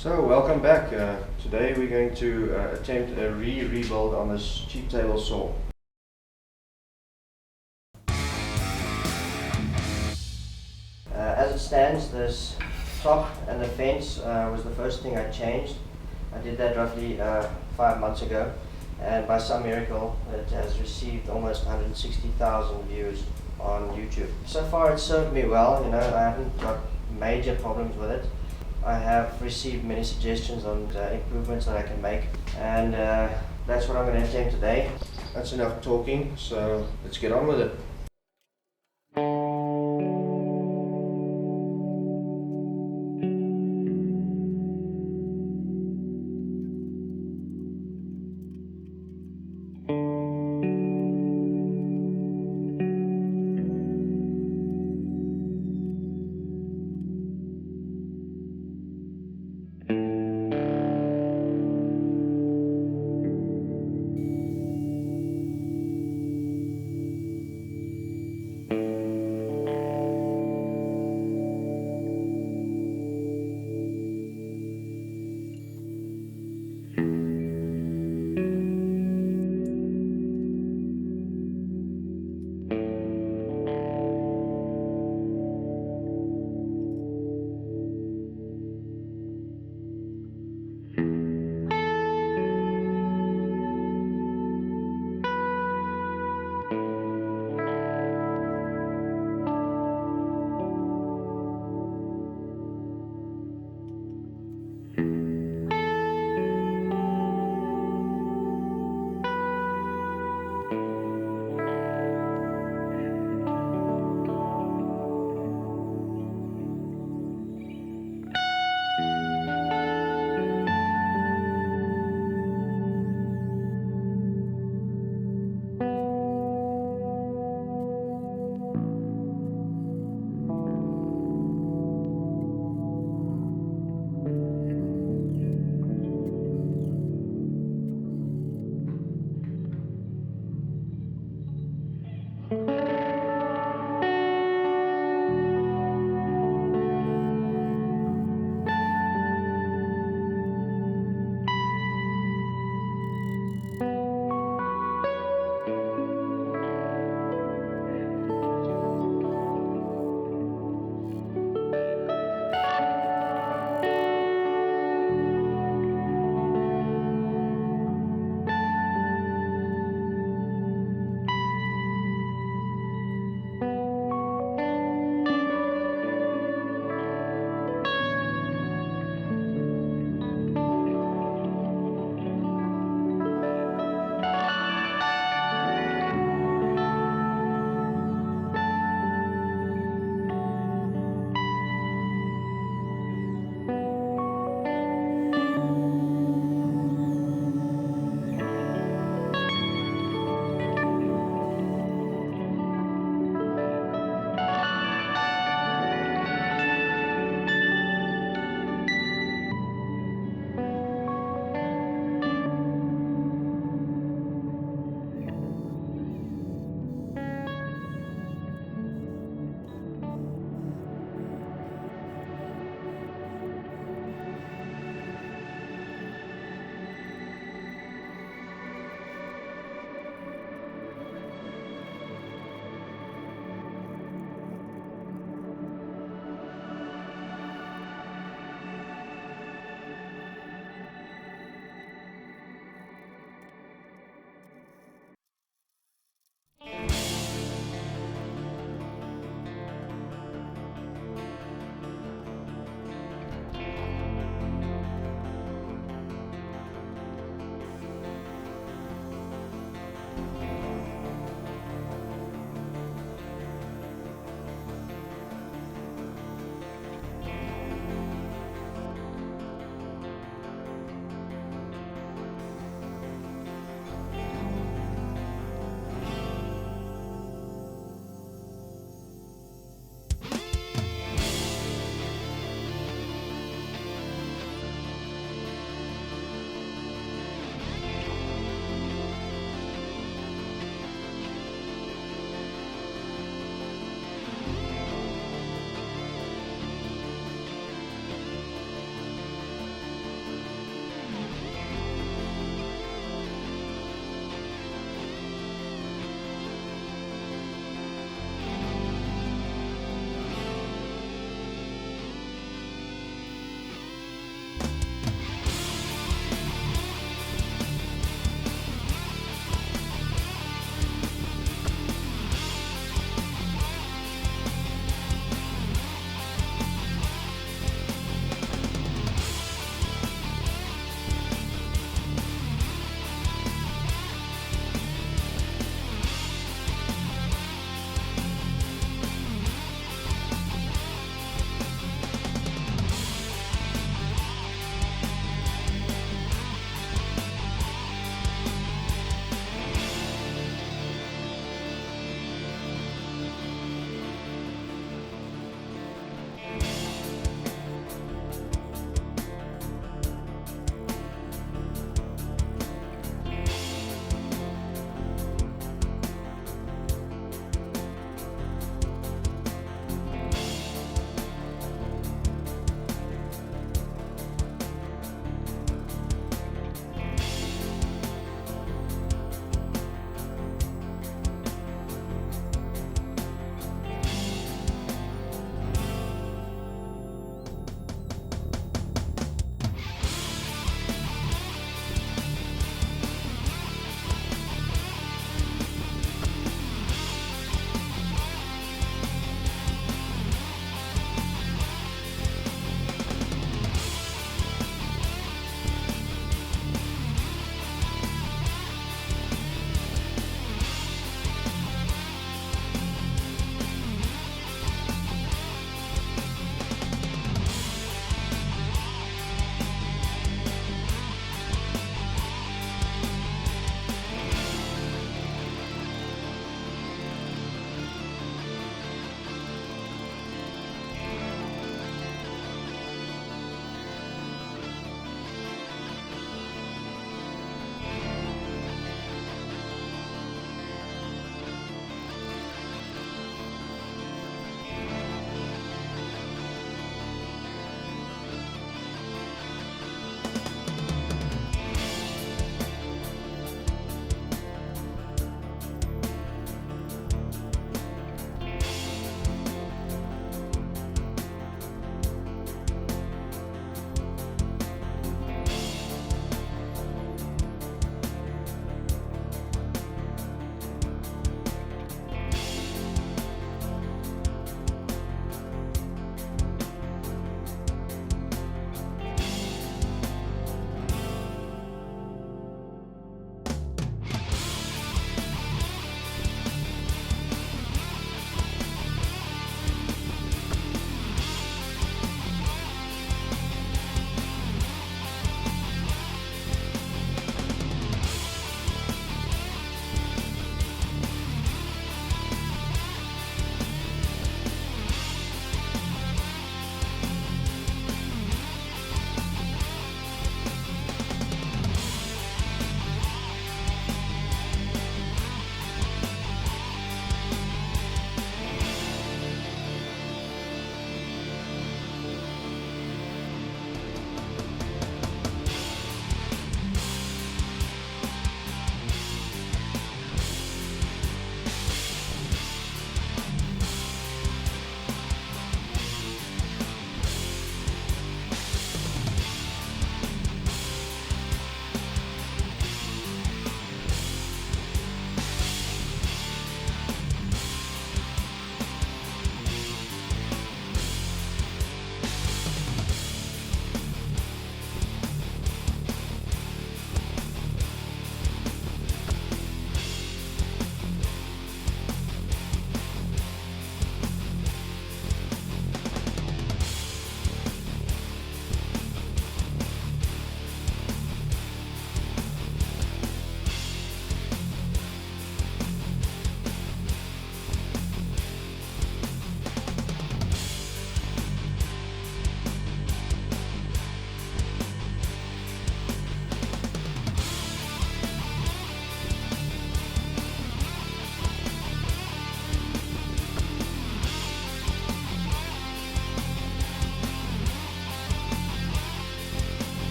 So welcome back. Today we're going to attempt a rebuild on this cheap table saw. As it stands, this top and the fence was the first thing I changed. I did that roughly 5 months ago, and by some miracle it has received almost 160,000 views on YouTube. So far it's served me well, I haven't got major problems with it. I have received many suggestions on improvements that I can make, and that's what I'm going to attempt today. That's enough talking, so let's get on with it.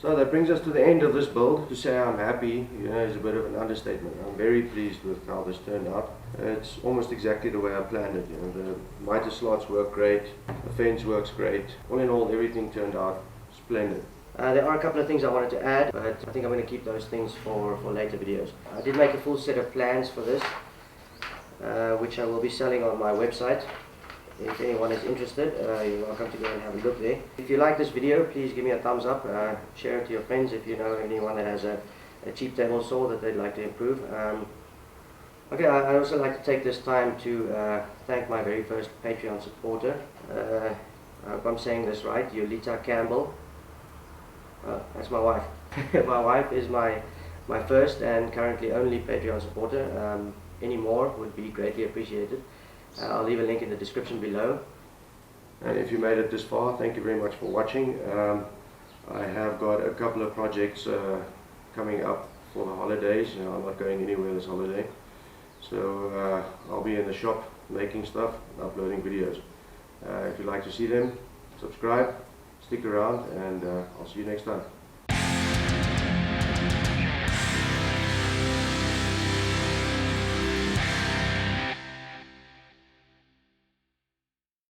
So that brings us to the end of this build. To say I'm happy, is a bit of an understatement. I'm very pleased with how this turned out. It's almost exactly the way I planned it. The miter slots work great, the fence works great. All in all, everything turned out splendid. There are a couple of things I wanted to add, but I think I'm going to keep those things for later videos. I did make a full set of plans for this, which I will be selling on my website. If anyone is interested, you're welcome to go and have a look there. If you like this video, please give me a thumbs up, share it to your friends if you know anyone that has a cheap table saw that they'd like to improve. Okay, I'd also like to take this time to thank my very first Patreon supporter. I hope I'm saying this right, Yolita Campbell. That's my wife. My wife is my first and currently only Patreon supporter. Any more would be greatly appreciated. I'll leave a link in the description below. And if you made it this far, thank you very much for watching. I have got a couple of projects coming up for the holidays. I'm not going anywhere this holiday. So I'll be in the shop making stuff, uploading videos. If you'd like to see them, subscribe, stick around, and I'll see you next time.